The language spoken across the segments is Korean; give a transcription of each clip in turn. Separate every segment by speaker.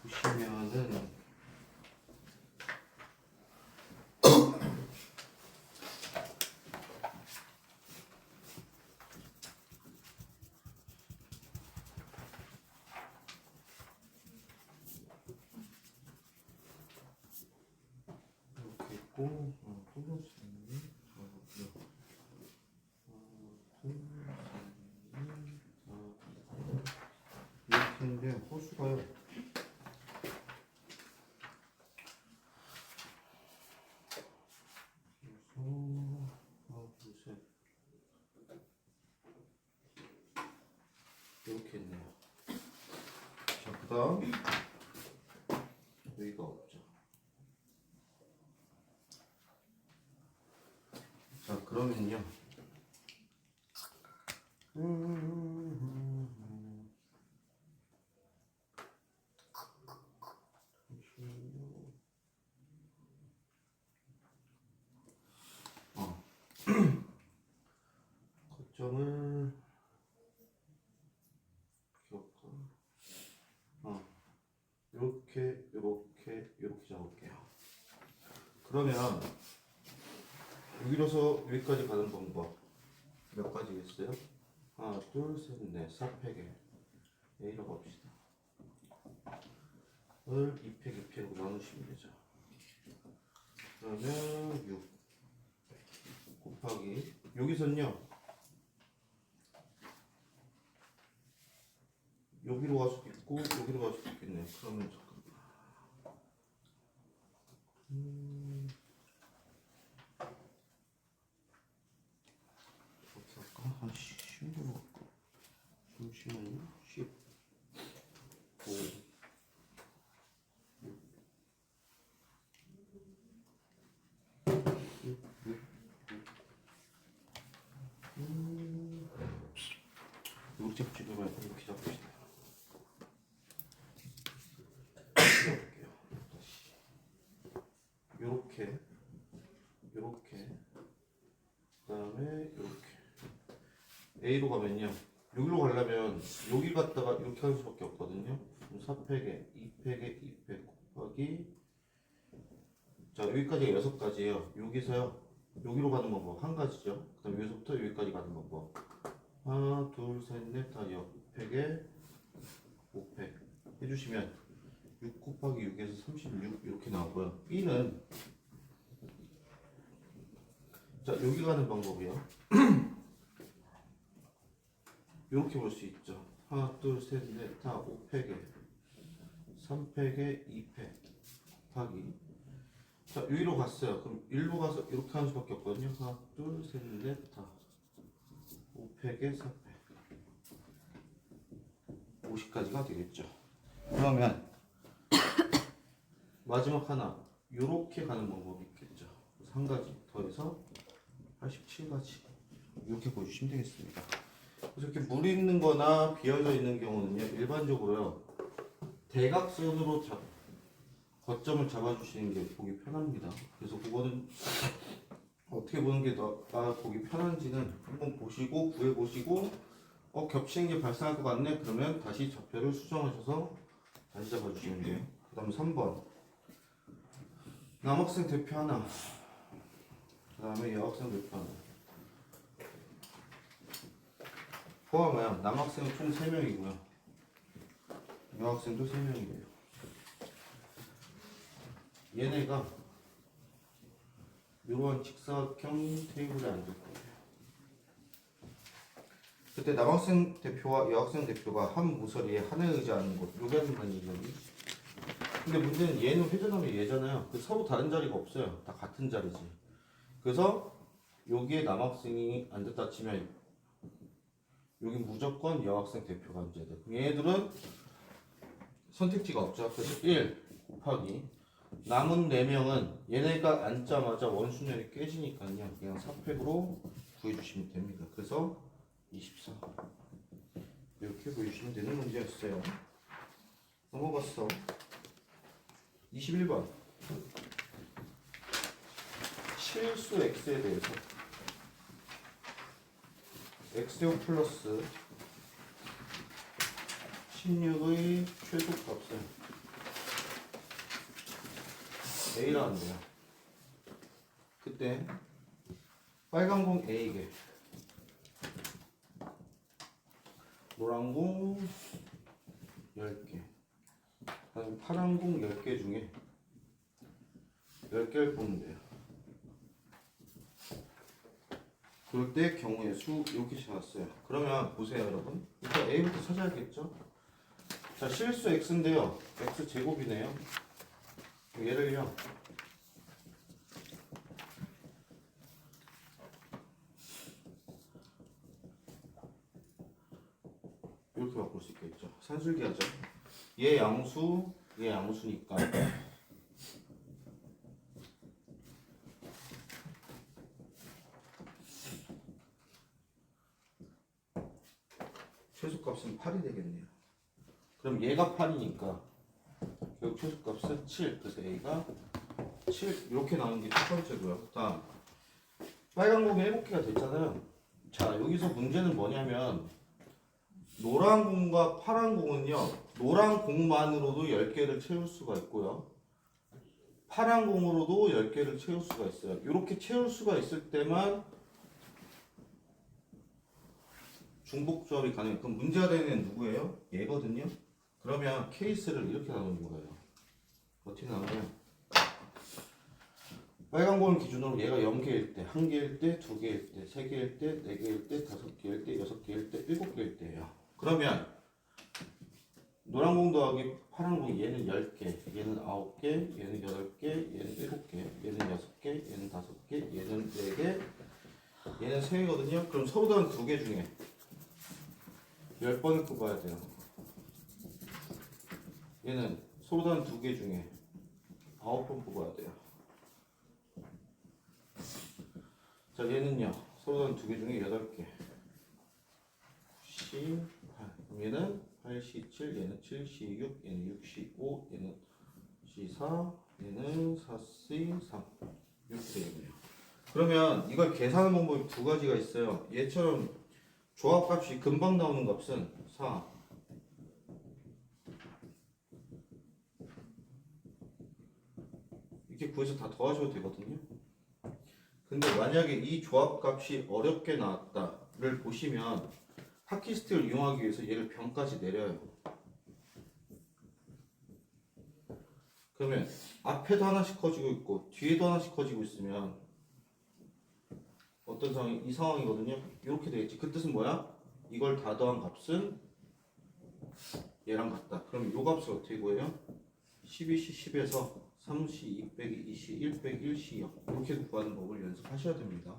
Speaker 1: 보시면은 이렇게 있고 이렇게인데 호수가요. 이렇게 있네요. 자, 그 다음 여기가 없죠. 자, 그러면요. 거점을 이렇게 잡을게요. 그러면 여기로서 여기까지 가는 방법 몇 가지겠어요? 하나, 둘, 셋, 넷, 4팩에 A라고 합시다. 을 2팩, 2팩으로 나누시면 되죠. 그러면 6 곱하기 여기서는요 여기로 갈 수도 있고 여기로 갈 수도 있겠네요. 그러면 잠깐만 어떻게 할까? 한 쉬운 걸로 할까? 잠시만요. 15 이렇게 잡지 말고 이렇게 잡읍시다. 해볼게요. 다시 요렇게 그다음에 요렇게 A로 가면요 여기로 가려면 여기 갔다가 이렇게 할 수밖에 없거든요. 그럼 4팩에 2팩에 2팩 곱하기 자 여기까지가 6가지예요. 여기서요 여기로 가는 방법 한 가지죠. 그 다음 여기서부터 여기까지 가는 방법 하나 둘셋넷 다 6팩에 5팩 해주시면 6 곱하기 6에서 36 이렇게 나오고요. B는 자 여기 가는 방법이요. 이렇게 볼 수 있죠. 하나 둘셋넷 다 5팩에 3팩에 2팩 곱하기 자 여기로 갔어요. 그럼 1로 가서 이렇게 하는 수밖에 없거든요. 하나 둘셋넷 다 5팩에 4팩 50까지가 되겠죠. 그러면 마지막 하나 이렇게 가는 방법이 있겠죠. 그래서 한 가지 더해서 87가지 이렇게 보여주시면 되겠습니다. 그래서 이렇게 물 있는 거나 비어져 있는 경우는요 일반적으로요 대각선으로 거점을 잡아주시는 게 보기 편합니다. 그래서 그거는 어떻게 보는 게 나 보기 편한지는 한번 보시고 구해보시고 겹치는 게 발생할 것 같네 그러면 다시 좌표를 수정하셔서 다시 잡아주시면 돼요. 그 다음 3번 남학생 대표 하나 그 다음에 여학생 대표 하나 포함하면 남학생은 총 3명이고요 여학생도 3명이에요. 얘네가 이러한 직사각형 테이블에 앉을 거예요. 그때 남학생 대표와 여학생 대표가 한 모서리에 하나에 의지하는 것 요게 한다는 얘기거든요. 근데 문제는 얘는 회전하면 얘잖아요. 그 서로 다른 자리가 없어요. 다 같은 자리지. 그래서 여기에 남학생이 앉았다 치면 여기 무조건 여학생 대표가 앉아야 돼. 얘네들은 선택지가 없죠. 그래서 1 곱하기 남은 4명은 얘네가 앉자마자 원순열이 깨지니까요. 그냥 4팩으로 구해주시면 됩니다. 그래서 24 이렇게 구해주시면 되는 문제였어요. 넘어갔어. 21번 실수 x에 대해서 x제곱 플러스 16의 최소값을 A라 한대요. 그때 빨간 공 A개, 노란 공 10개, 그다음에 파란 공 10개 중에 10개를 뽑으면 돼요. 그럴 때 경우의 수 이렇게 잡았어요. 그러면 보세요 여러분. 일단 A부터 찾아야겠죠. 자, 실수 X인데요. X 제곱이네요. 얘를요. 이렇게 바꿀 수 있겠죠. 산술기하죠. 얘 양수, 얘 양수니까 최소값은 8이 되겠네요. 그럼 얘가 8이니까 결국 최소값은 7. 그래서 A가 7 이렇게 나오는 게 첫 번째고요. 다음 빨간 공이 7개가 됐잖아요. 자, 여기서 문제는 뭐냐면 노란 공과 파란 공은요, 노란 공만으로도 10개를 채울 수가 있고요, 파란 공으로도 10개를 채울 수가 있어요. 이렇게 채울 수가 있을 때만 중복조합이 가능해요. 그럼 문제가 되는 애는 누구예요? 얘거든요. 그러면 케이스를 이렇게 나누는 거예요. 어떻게 나누냐? 빨간 공을 기준으로 얘가 0개일 때, 1개일 때, 2개일 때, 3개일 때, 4개일 때, 5개일 때, 6개일 때, 7개일 때예요. 그러면 노란 공 더하기 파란 공, 얘는 10개, 얘는 9개, 얘는 8개, 얘는 7개, 얘는 6개, 얘는 5개, 얘는 4개, 얘는 3개거든요. 그럼 서로 다른 2개 중에 10번을 뽑아야 돼요. 얘는 서로 다른 2개 중에 9번 뽑아야 돼요. 자, 얘는요, 서로 다른 2개 중에 8개. 98. 그럼 얘는 8, C7, 얘는 7, C6, 얘는 6, C5, 얘는 C4, 얘는 4, C3. 이렇게 되겠네요. 그러면 이걸 계산하는 방법이 2가지가 있어요. 얘처럼 조합값이 금방 나오는 값은 4. 이렇게 구해서 다 더하셔도 되거든요. 근데 만약에 이 조합값이 어렵게 나왔다를 보시면 핫키스틱을 이용하기 위해서 얘를 변까지 내려요. 그러면 앞에도 하나씩 커지고 있고 뒤에도 하나씩 커지고 있으면 어떤 상황이, 이 상황이거든요. 이렇게 되겠지. 그 뜻은 뭐야? 이걸 다 더한 값은 얘랑 같다. 그럼 이 값을 어떻게 구해요? 12C 10에서 3C 2 빼기 2C 1 빼기 1C 0 이렇게 구하는 법을 연습하셔야 됩니다.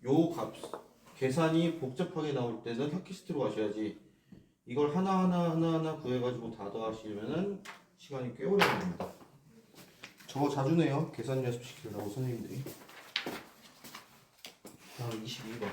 Speaker 1: 요 값 계산이 복잡하게 나올 때는 핫키스트로 가셔야지, 이걸 하나하나 구해가지고 다 더하시면은 시간이 꽤 오래 걸립니다. 저거 자주 내요. 계산 연습 시키려고 선생님들이. 다음 22번.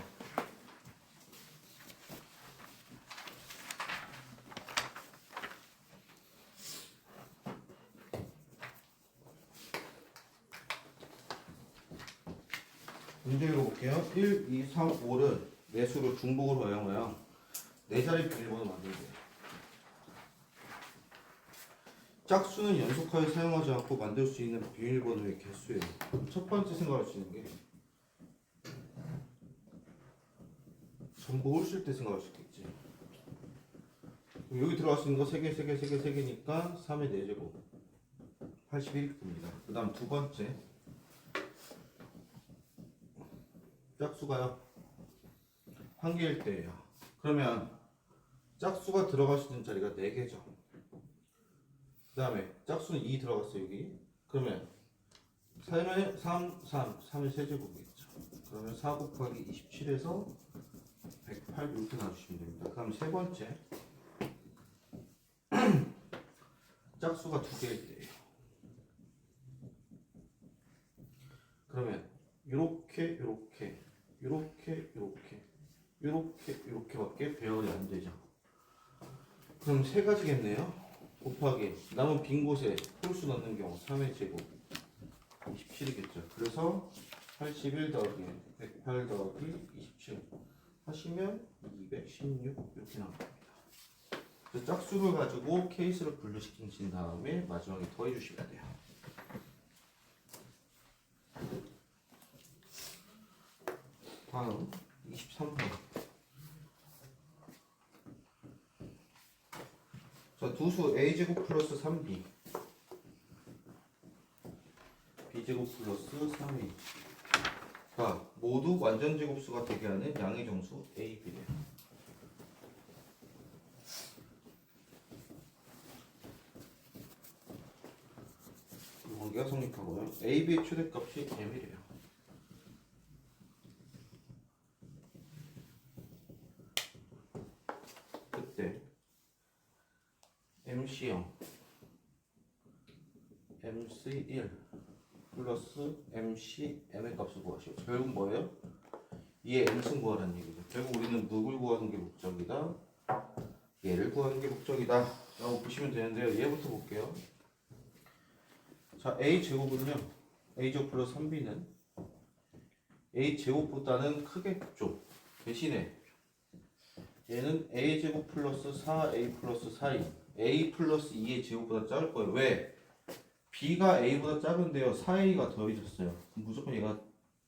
Speaker 1: 문제 읽어볼게요. 1, 2, 3, 5를 내수로 중복으로 허용하여 4자리 비밀번호 만들게요. 짝수는 연속하여 사용하지 않고 만들 수 있는 비밀번호의 개수예요. 첫 번째 생각할 수 있는 게 전부 홀수일 때 생각할 수 있겠지. 여기 들어갈 수 있는 거 3개, 3개, 3개, 3개니까 3의 4제곱 81 듭니다. 그 다음 두 번째 짝수가요 1개일 때예요. 그러면 짝수가 들어갈 수 있는 자리가 4개죠. 그 다음에 짝수는 2 들어갔어요 여기. 그러면 3의 3의 세제곱이겠죠. 그러면 4 곱하기 27에서 108 이렇게 나눠주시면 됩니다. 그 다음 세 번째 짝수가 2개일 때예요. 그러면 요렇게 밖에 배열이 안 되죠. 그럼 세 가지겠네요. 곱하기 남은 빈 곳에 홀수 넣는 경우 3의 제곱 27이겠죠. 그래서 81 더하기 108 더하기 27 하시면 216 이렇게 나옵니다. 그래서 짝수를 가지고 케이스를 분류시키신 다음에 마지막에 더해 주시면 돼요. 다음 23번. 자, 두수 a제곱 플러스 3b b제곱 플러스 3a. 자, 모두 완전제곱수가 되게 하는 양의 정수 a, b래요. 이 관계가 성립하고요. a, b의 최대값이 m이래요. 그때 MC0 MC1 플러스 MC M의 값을 구하시오. 결국 뭐예요? 얘 M승 구하라는 얘기죠. 결국 우리는 누굴 구하는 게 목적이다? 얘를 구하는 게 목적이다 라고 보시면 되는데요. 얘부터 볼게요. 자, A제곱은요, A제곱 플러스 3B는 A제곱보다는 크겠죠. 대신에 얘는 A제곱 플러스 4A 플러스 4이 A 플러스 2의 제곱보다 작을 거예요. 왜? B가 A보다 작은데요. 4A가 더해졌어요. 그럼 무조건 얘가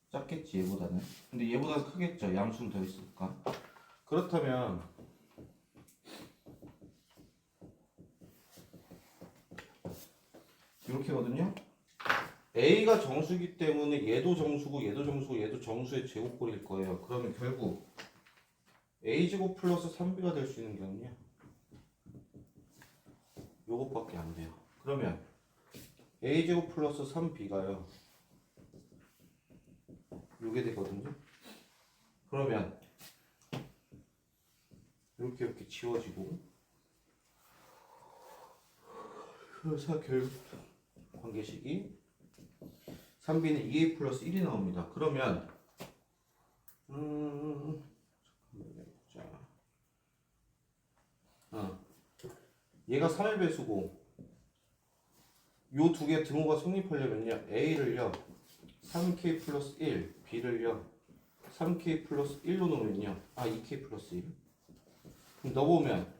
Speaker 1: 작겠지, 얘보다는. 근데 얘보다는 크겠죠. 양수는 더 있으니까. 그렇다면 이렇게거든요. A가 정수기 때문에 얘도 정수고 얘도 정수고 얘도 정수의 제곱꼴일 거예요. 그러면 결국 A제곱 플러스 3B가 될 수 있는 경우는요, 요것밖에 안 돼요. 그러면 A제곱 플러스 3B가요, 요게 되거든요. 그러면 이렇게 지워지고, 그래서 결국 관계식이 3B는 2A 플러스 1이 나옵니다. 그러면 얘가 3의 배수고 요 두 개 등호가 성립하려면요, A를요 3K 플러스 1, B를요 3K 플러스 1로 놓으면요, 2K 플러스 1. 그럼 넣어보면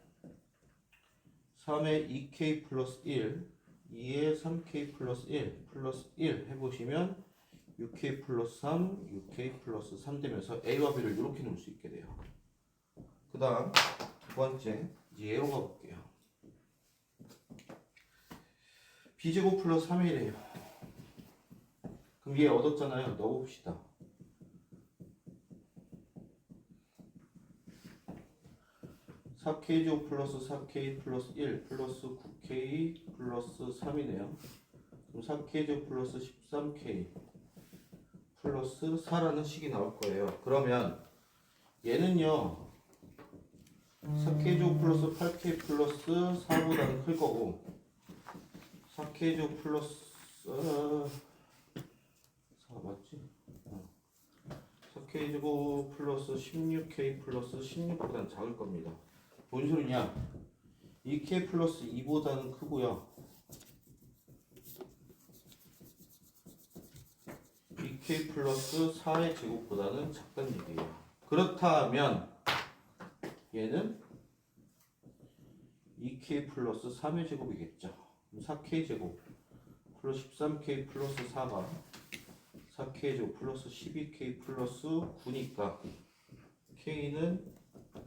Speaker 1: 3에 2K 플러스 1, 2에 3K 플러스 1 플러스 1 해보시면 6K 플러스 3, 6K 플러스 3 되면서 A와 B를 이렇게 놓을 수 있게 돼요. 그 다음 두 번째, 이제 얘로 가볼게요. B제곱 플러스 3이래요. 그럼 얘 얻었잖아요. 넣어봅시다. (4K) 제곱 플러스 4K 플러스 1 플러스 9K 플러스 3이네요. 그럼 4K 제곱 플러스 13K 플러스 4라는 식이 나올 거예요. 그러면 얘는요 4K 제곱 플러스 8K 플러스 4보다는 클 거고, 4K 제곱 플러스 4 맞지? 4K 제곱 플러스 16K 플러스 16보다는 작을 겁니다. 뭔 소리냐? 2K 플러스 2보다는 크고요, 2K 플러스 4의 제곱보다는 작다는 얘기예요. 그렇다면 얘는 2K 플러스 3의 제곱이겠죠. 4K 제곱 플러스 13K 플러스 4가 4K 제곱 플러스 12K 플러스 9니까 K는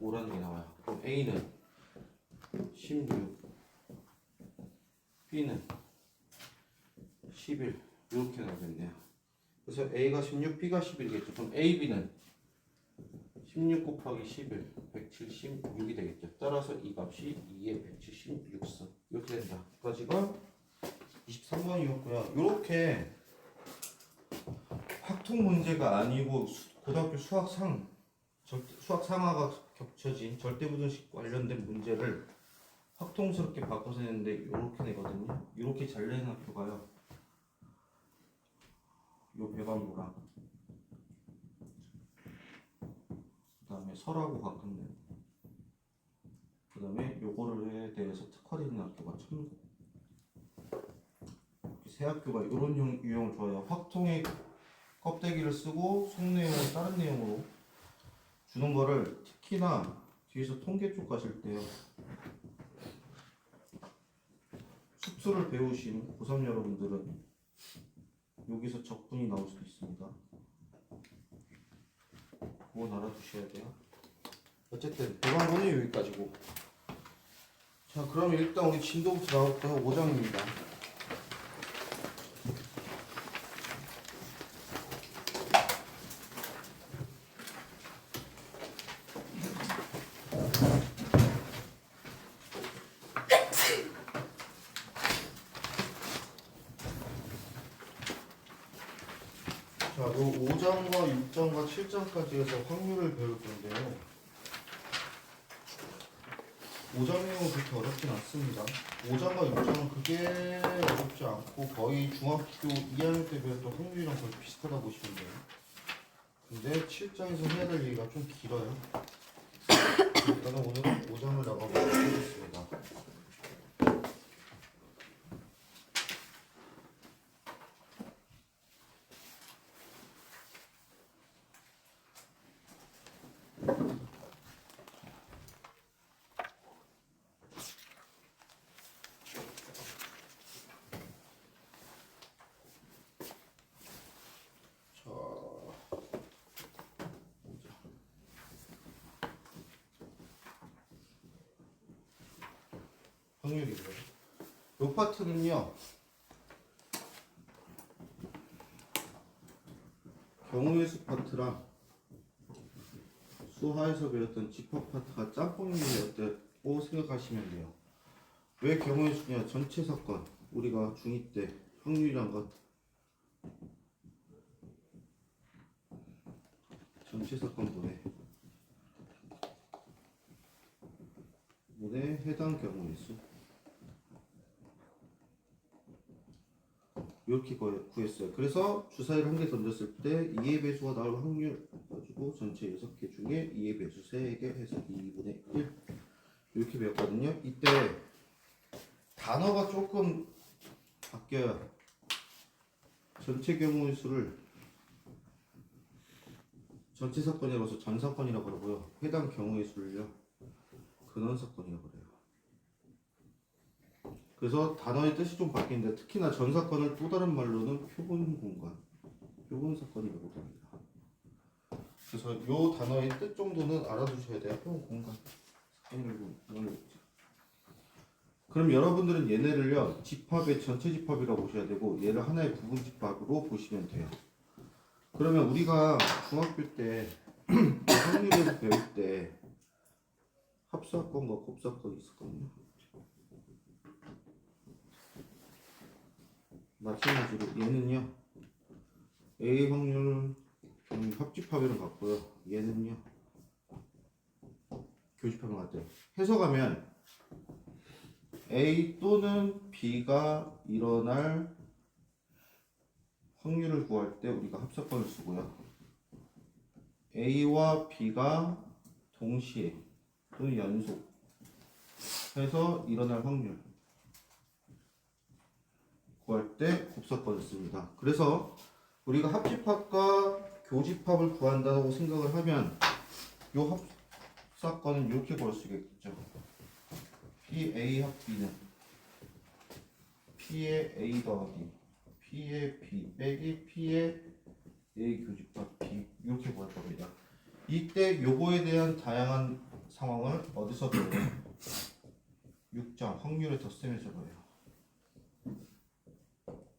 Speaker 1: 5라는 게 나와요. 그럼 A는 16, B는 11 이렇게 나오겠네요. 그래서 A가 16, B가 11이겠죠. 그럼 A, B는 16 곱하기 11, 176이 되겠죠. 따라서 이 값이 2의 176선 이렇게 된다. 여기까지가 23번이었고요. 이렇게 확통 문제가 아니고 고등학교 수학상하가 겹쳐진 절대부등식 관련된 문제를 확통스럽게 바꿔서 내는데 이렇게 내거든요. 이렇게 잘 내는 학교가요, 요 배방구랑 그 다음에 설하고 가끔 내고, 그 다음에 요거에 대해서 특화되는 학교가 천국. 세 학교가 이런 유형을 좋아해요. 확통의 껍데기를 쓰고 속 내용을 다른 내용으로 주는 거를 특히나 뒤에서 통계 쪽 가실 때요, 수투를 배우신 고3 여러분들은 여기서 적분이 나올 수도 있습니다. 그건 알아두셔야 돼요. 어쨌든 배관문은 여기까지고. 자, 그러면 일단 우리 진도부터 나올까요? 5장입니다. 자, 요 5장과 6장과 7장까지 해서 확률을 배울 건데요. 5장 내용은 그렇게 어렵진 않습니다. 5장과 6장은 그게 어렵지 않고 거의 중학교 2학년 때 배웠던 확률이랑 거의 비슷하다 보시면 돼요. 근데 7장에서 해야 될 얘기가 좀 길어요. 일단은 오늘은 5장을 나가보도록 하겠습니다. 확률이고요. 이 파트는요. 경우의 수 파트랑 수하에서 배웠던 집합 파트가 짬뽕이었다고 생각하시면 돼요. 왜 경우의 수냐? 전체 사건 우리가 중2 때 확률이란 것 전체 사건 문에 해당 경우의 수 이렇게 구했어요. 그래서 주사위를 한 개 던졌을 때 2의 배수가 나올 확률 가지고 전체 6개 중에 2의 배수 3개 해서 2분의 1 이렇게 배웠거든요. 이때 단어가 조금 바뀌어요. 전체 경우의 수를 전체 사건이라서 전 사건이라고 그러고요. 해당 경우의 수를요 근원 사건이라고 그래요. 그래서 단어의 뜻이 좀 바뀌는데 특히나 전 사건을 또 다른 말로는 표본 공간, 표본 사건이라고 합니다. 그래서 이 단어의 뜻 정도는 알아두셔야 돼요. 표본 공간. 그럼 여러분들은 얘네를요 집합의 전체 집합이라고 보셔야 되고 얘를 하나의 부분 집합으로 보시면 돼요. 그러면 우리가 중학교 때 확률에서 배울 때 합사건과 곱사건이 있었거든요. 마찬가지로 얘는요 A 확률 합집합이랑 같고요. 얘는요 교집합이랑 같아요. 해석하면 A 또는 B가 일어날 확률을 구할 때 우리가 합사건을 쓰고요. A와 B가 동시에 또는 연속 해서 일어날 확률 구할 때 곱사건을 씁니다. 그래서 우리가 합집합과 교집합을 구한다고 생각을 하면 이 합사건은 이렇게 구할 수 있겠죠. PA 합 B는 P의 A 더하기 P의 B 빼기 P의 A 교집합 B 이렇게 구할 겁니다. 이때 요거에 대한 다양한 상황을 어디서 배워요? 6장 확률의 덧셈에서 배워요.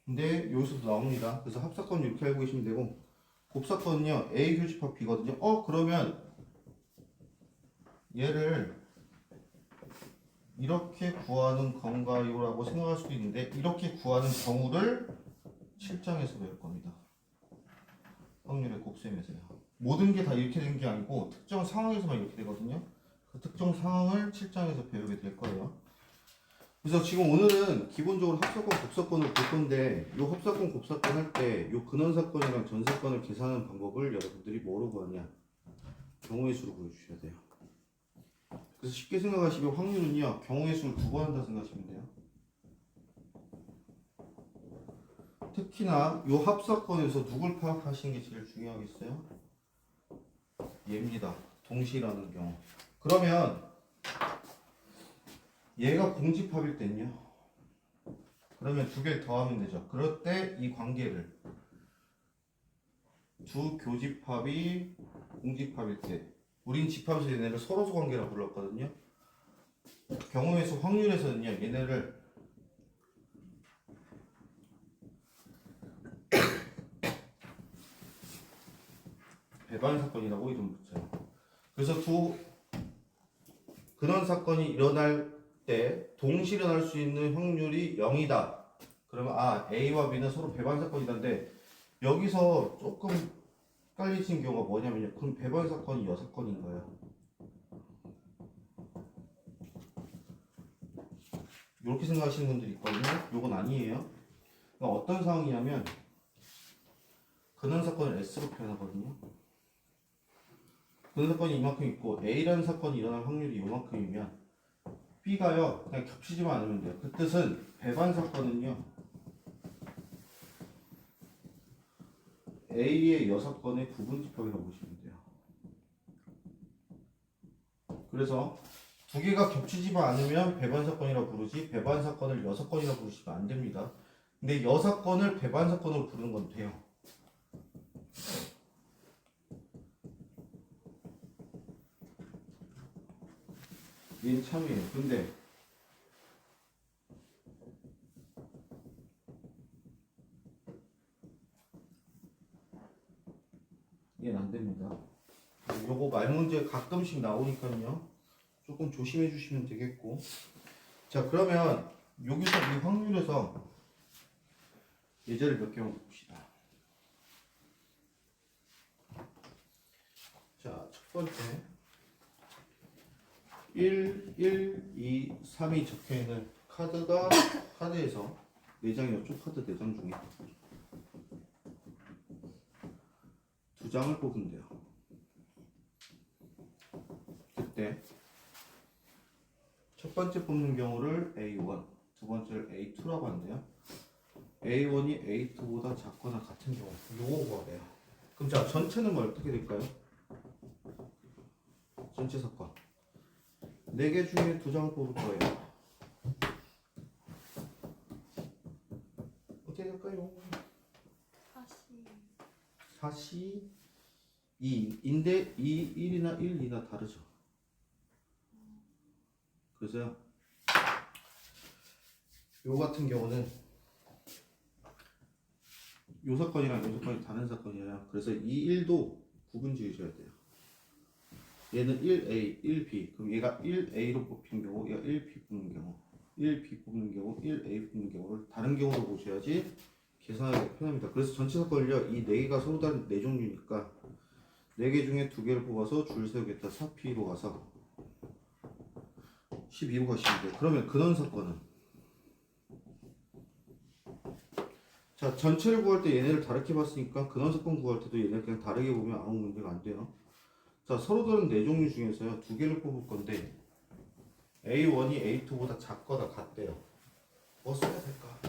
Speaker 1: 근데 여기서도 나옵니다. 그래서 합사건 이렇게 알고 계시면 되고 곱사건은요 A 교집합 B거든요. 그러면 얘를 이렇게 구하는 건가요? 라고 생각할 수도 있는데 이렇게 구하는 경우를 7장에서 배울 겁니다. 확률의 곱셈에서요. 모든 게 다 이렇게 되는 게 아니고 특정 상황에서만 이렇게 되거든요. 그 특정 상황을 7장에서 배우게 될 거예요. 그래서 지금 오늘은 기본적으로 합사건, 곱사건을 볼 건데 이 합사건, 곱사건 할 때 이 근원사건이랑 전사건을 계산하는 방법을 여러분들이 뭐로 구하냐? 경우의 수로 보여주셔야 돼요. 그래서 쉽게 생각하시면 확률은요 경우의 수를 구분한다 생각하시면 돼요. 특히나 이 합사건에서 누굴 파악하시는 게 제일 중요하겠어요? 얘입니다. 동시라는 경우. 그러면 얘가 공집합일 땐요. 그러면 두 개를 더하면 되죠. 그럴 때 이 관계를 두 교집합이 공집합일 때 우린 집합에서 얘네를 서로소 관계라고 불렀거든요. 경우의 수 확률에서는요 얘네를 배반 사건이라고 이름 붙여요. 그래서 두 근원 사건이 일어날 때 동시에 일어날 수 있는 확률이 0이다. 그러면 A와 B는 서로 배반 사건이다인데 여기서 조금 헷갈리신 경우가 뭐냐면요. 그럼 배반 사건이 여사건인 거예요. 이렇게 생각하시는 분들이 있거든요. 이건 아니에요. 그러니까 어떤 상황이냐면 근원 사건을 S로 표현하거든요. 근원 사건이 이만큼 있고 A라는 사건이 일어날 확률이 이만큼이면 B가요 그냥 겹치지만 않으면 돼요. 그 뜻은 배반 사건은요 A의 여사건의 부분집합이라고 보시면 돼요. 그래서 두 개가 겹치지만 않으면 배반 사건이라고 부르지 배반 사건을 여사건이라고 부르시면 안 됩니다. 근데 여사건을 배반 사건으로 부르는 건 돼요. 얘는 참이에요. 근데 얘는 안 됩니다. 요거 말 문제 가끔씩 나오니까요. 조금 조심해 주시면 되겠고. 자, 그러면 여기서 이 확률에서 예제를 몇 개만 봅시다. 자, 첫 번째 1, 2, 3이 적혀 있는 카드에서 4장이었죠? 카드 4장 중에 2장을 뽑으면 돼요. 그때 첫 번째 뽑는 경우를 A1, 두 번째를 A2라고 하는데요. A1이 A2보다 작거나 같은 경우 요거 구하래요. 그럼 자, 전체는 뭐 어떻게 될까요? 전체 사건 4개 중에 2장을 뽑을 거예요. 어떻게 될까요? 4시 2인데 2, 1이나 1, 2나 다르죠. 그래서요 요 같은 경우는 요 사건이랑 요 사건이 다른 사건이에요. 그래서 이 1도 구분 지으셔야 돼요. 얘는 1A, 1B. 그럼 얘가 1A로 뽑힌 경우, 얘가 1B 뽑는 경우, 1B 뽑는 경우, 1A 뽑는 경우를 다른 경우로 보셔야지 계산하기 편합니다. 그래서 전체 사건을요, 이 4개가 서로 다른 4종류니까 4개 중에 2개를 뽑아서 줄 세우겠다. 4P로 가서 12로 가시면 돼요. 그러면 근원 사건은 자, 전체를 구할 때 얘네를 다르게 봤으니까 근원 사건 구할 때도 얘네를 그냥 다르게 보면 아무 문제가 안 돼요. 자, 서로 다른 4종류 중에서요 2개를 뽑을 건데 A1이 A2보다 작거나 같대요. 뭐 써야 될까?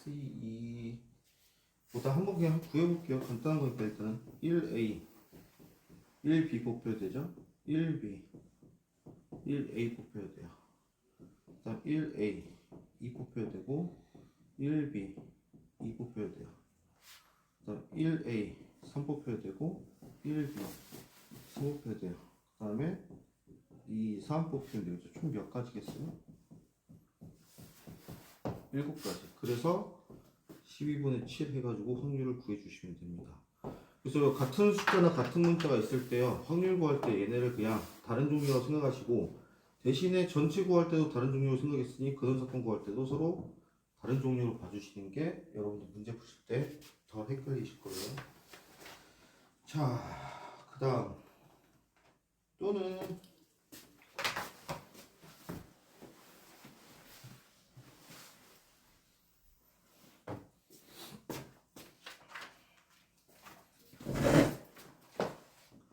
Speaker 1: 4C2보다 한번 그냥 구해볼게요. 간단한 거니까 일단은 1A 1B 뽑혀야 되죠. 1B 1A 뽑혀야 돼요. 그 다음 1A 2 뽑혀야 되고 1B 2 뽑혀야 돼요. 그 다음 1A 3 뽑혀야 되고 1B 4 뽑혀야 돼요. 그 다음에 2, 3 뽑히면 되겠죠. 총 몇 가지겠어요? 7가지. 그래서 12분의 7 해가지고 확률을 구해주시면 됩니다. 그래서 같은 숫자나 같은 문자가 있을 때요, 확률 구할 때 얘네를 그냥 다른 종류라고 생각하시고 대신에 전체 구할 때도 다른 종류로 생각했으니 근원 사건 구할 때도 서로 다른 종류로 봐주시는 게 여러분들 문제 푸실 때 더 헷갈리실 거예요. 자, 그 다음 또는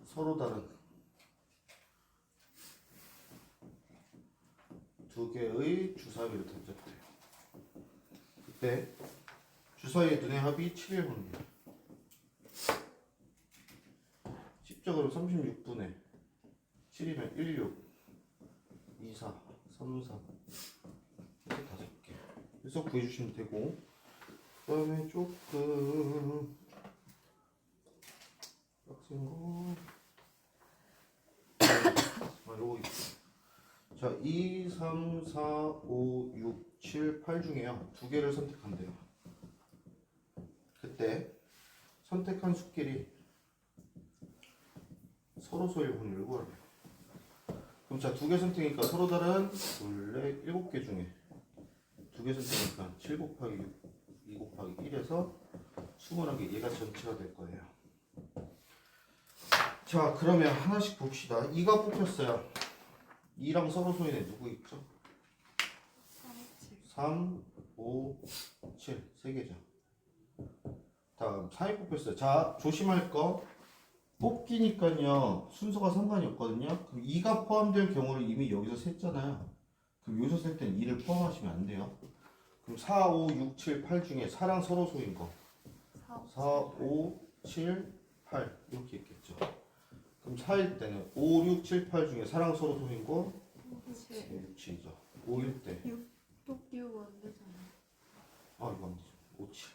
Speaker 1: 서로 다른 2개의 주사위를 던졌대요. 그때 주사위의 눈의 합이 7일 보냅니다. 10적으로 36분의 7이면 16, 2, 4, 3, 4 이렇게 5개. 그래서 구해주시면 되고, 그 다음에 조금 빡센 거. 요거 있어. 자, 2, 3, 4, 5, 6, 7, 8 중에요. 두 개를 선택한대요. 그때 선택한 수끼리 서로 소일 확률을 구하래요. 그럼 자, 두 개 선택이니까 서로 다른 둘, 넷, 7개 중에 두 개 선택이니까 7 곱하기 6, 2 곱하기 1에서 21개, 얘가 전체가 될 거예요. 자, 그러면 하나씩 봅시다. 2가 뽑혔어요. 2랑 서로 소인에 누구 있죠? 3, 5, 7. 3개죠. 다음 3이 뽑혔어요. 자, 조심할 거. 뽑기니까요. 순서가 상관이 없거든요. 그럼 2가 포함될 경우를 이미 여기서 셌잖아요. 그럼 여기서 셀 때는 2를 포함하시면 안 돼요. 그럼 4, 5, 6, 7, 8 중에 4랑 서로 소인 거. 4, 5, 7, 8 이렇게 있겠죠. 그럼 4일 때는 5, 6, 7, 8 중에 4랑 서로 소인 거 6, 7이죠. 5일 때
Speaker 2: 6 또 끼우고 안 되잖아.
Speaker 1: 아 이거 안 되죠. 5, 7.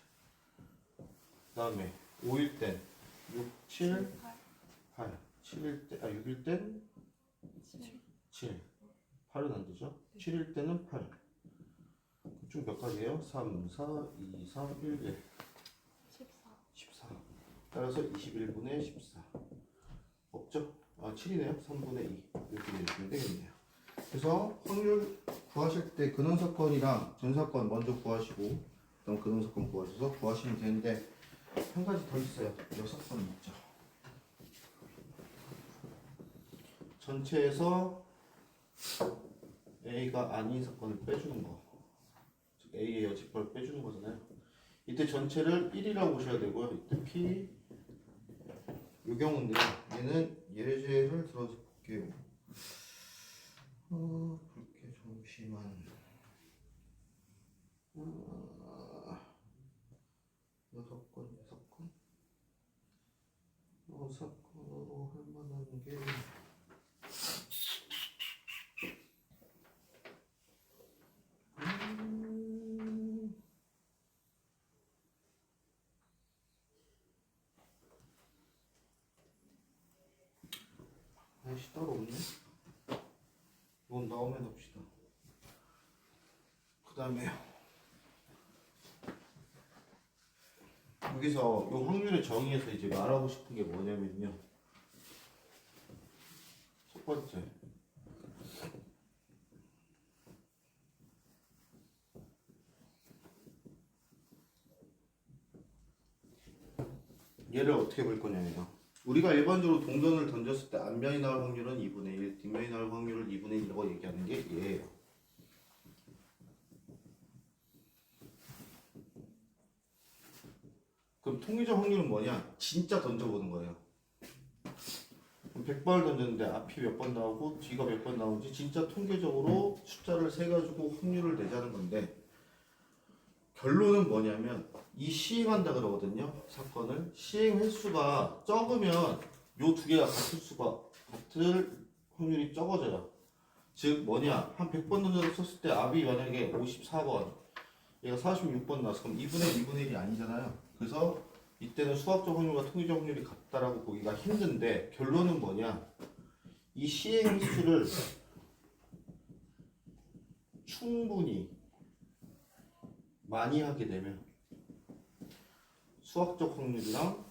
Speaker 1: 그 다음에 5일 땐 6, 7, 8. 7일 때, 6일 땐 7. 8은 안 되죠. 7일 때는 8. 좀 몇 가지예요? 3, 4, 2, 3, 1, 1. 14. 따라서 21분의 14. 없죠? 7이네요. 3분의 2. 이렇게 내주시면 되겠네요. 그래서 확률 구하실 때 근원사건이랑 전사건 먼저 구하시고 그다음 근원사건 구하셔서 구하시면 되는데 한 가지 더 있어요. 6건이 있죠. 전체에서 A가 아닌 사건을 빼주는 거. 즉 A의 여집합을 빼주는 거잖아요. 이때 전체를 1이라고 보셔야 되고요. 이때 P 이 경우인데 얘는 예제를 들어서 볼게요. 볼게 잠시만. 6건, 6건. 사건으로 할 만한 게 아이씨 따로 없네. 이건 나오면 합시다. 그 다음에 여기서 이 확률의 정의에서 이제 말하고 싶은 게 뭐냐면요. 첫 번째. 얘를 어떻게 볼 거냐면요. 우리가 일반적으로 동전을 던졌을 때 앞면이 나올 확률은 2분의 1, 뒷면이 나올 확률을 2분의 1이라고 얘기하는 게 얘예요. 그럼 통계적 확률은 뭐냐? 진짜 던져보는 거예요. 100번을 던졌는데 앞이 몇 번 나오고 뒤가 몇 번 나오는지 진짜 통계적으로 숫자를 세가지고 확률을 내자는 건데 결론은 뭐냐면 이 시행한다 그러거든요. 사건을 시행 횟수가 적으면 요 두 개가 같을 확률이 적어져요. 즉 뭐냐 한 100번 던졌을 때 앞이 만약에 54번 얘가 46번 나왔어. 그럼 2분의 1이 아니잖아요. 그래서 이때는 수학적 확률과 통계적 확률이 같다라고 보기가 힘든데 결론은 뭐냐 이 시행 횟수를 충분히 많이 하게 되면 수학적 확률이랑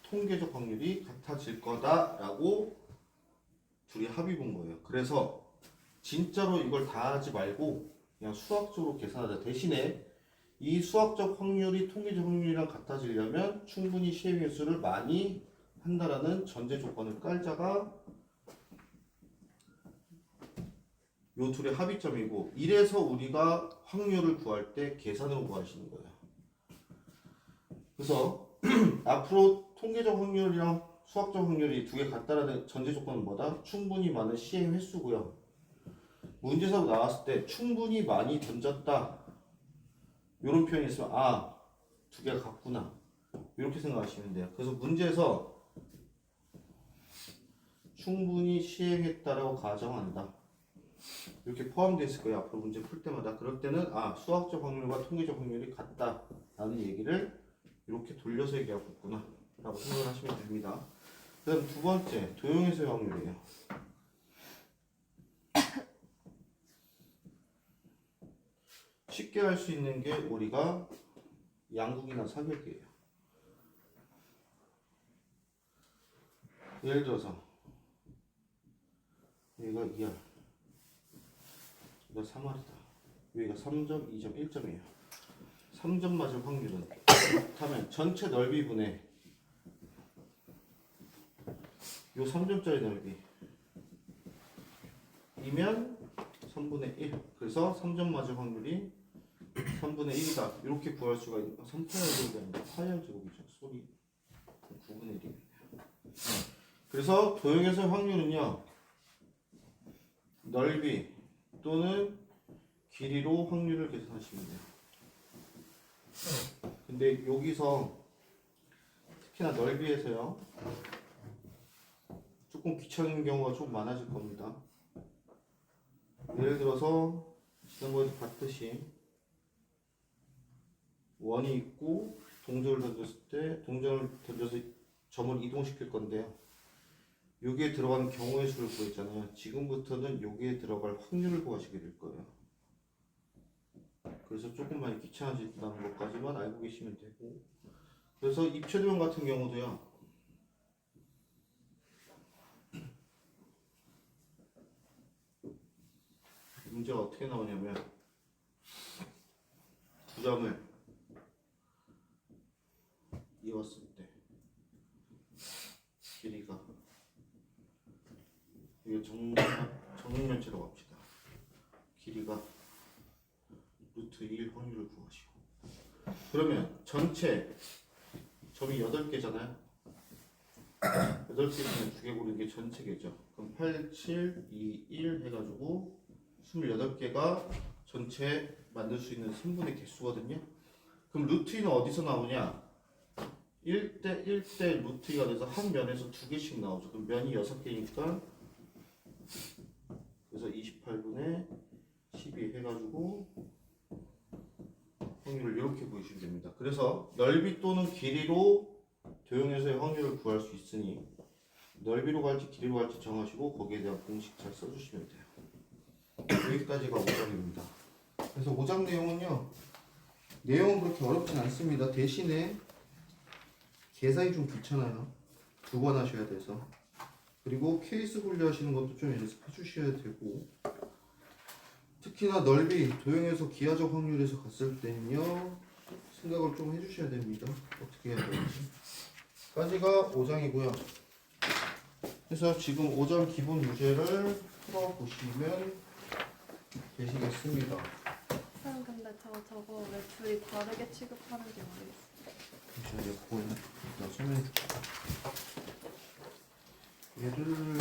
Speaker 1: 통계적 확률이 같아질 거다라고 둘이 합의 본 거예요. 그래서 진짜로 이걸 다 하지 말고 그냥 수학적으로 계산하자. 대신에 이 수학적 확률이 통계적 확률이랑 같아지려면 충분히 시행 횟수를 많이 한다라는 전제 조건을 깔자가 요 둘의 합의점이고 이래서 우리가 확률을 구할 때 계산으로 구하시는 거예요. 그래서 앞으로 통계적 확률이랑 수학적 확률이 두 개 같다라는 전제 조건은 뭐다? 충분히 많은 시행 횟수고요. 문제에서 나왔을 때 충분히 많이 던졌다 이런 표현이 있으면 두 개가 같구나 이렇게 생각하시면 돼요. 그래서 문제에서 충분히 시행했다라고 가정한다. 이렇게 포함되어 있을 거예요. 앞으로 문제 풀 때마다. 그럴 때는 수학적 확률과 통계적 확률이 같다라는 얘기를 이렇게 돌려서 얘기하고 있구나 라고 생각을 하시면 됩니다. 그 다음 두 번째, 도형에서의 확률이에요. 쉽게 할 수 있는 게 우리가 양국이나 사격이에요. 예를 들어서 여기가 2R, 여기가 3R이다. 여기가 3점, 2점, 1점이에요. 3점 맞을 확률은 그렇다면 전체 넓이분의 요 3점짜리 넓이 이면 3분의 1. 그래서 3점 맞을 확률이 3분의 1이다. 이렇게 구할 수가 있는 3파열 제곱이 아니라 파열 제곱이죠. 소리 9분의 1이네요. 그래서 도형에서의 확률은요, 넓이 또는 길이로 확률을 계산하시면 돼요. 근데 여기서 특히나 넓이에서요, 조금 귀찮은 경우가 좀 많아질 겁니다. 예를 들어서 지난번에도 봤듯이 원이 있고 동전을 던졌을 때 동전을 던져서 점을 이동시킬 건데요. 여기에 들어가는 경우의 수를 구했잖아요. 지금부터는 여기에 들어갈 확률을 구하시게 될 거예요. 그래서 조금 많이 귀찮아진다는 것까지만 알고 계시면 되고, 그래서 입체도형 같은 경우도요, 문제가 어떻게 나오냐면 두 점을 이었을 때 길이가 이게 정육면체라고 합시다. 길이가 루트 1 확률을 구하시고, 그러면 전체 점이 8개잖아요. 8개 중에 2개 고르는 게 전체겠죠. 그럼 8, 7, 2, 1 해가지고 28개가 전체 만들 수 있는 선분의 개수거든요. 그럼 루트 2는 어디서 나오냐? 1대 1대 루트 2가 돼서 한 면에서 2개씩 나오죠. 그럼 면이 6개니까 그래서 28분의 12 해가지고 확률을 이렇게 보시면 됩니다. 그래서 넓이 또는 길이로 도형에서의 확률을 구할 수 있으니 넓이로 갈지 길이로 갈지 정하시고 거기에 대한 공식 잘 써주시면 돼요. 여기까지가 5장입니다. 그래서 5장 내용은요, 내용은 그렇게 어렵진 않습니다. 대신에 계산이 좀 귀찮아요. 2번 하셔야 돼서. 그리고 케이스 분류하시는 것도 좀 연습해 주셔야 되고, 특히나 넓이, 도형에서 기하적 확률에서 갔을 때는요, 생각을 좀 해주셔야 됩니다. 어떻게 해야 되는지. 까지가 5장이고요. 그래서 지금 5장 기본 문제를 풀어보시면 되시겠습니다.
Speaker 2: 쌤 근데 저거 왜 둘이 다르게 취급하는지 모르겠어요.
Speaker 1: 잠시만요. 그거는 나 설명해 줄게요. 얘를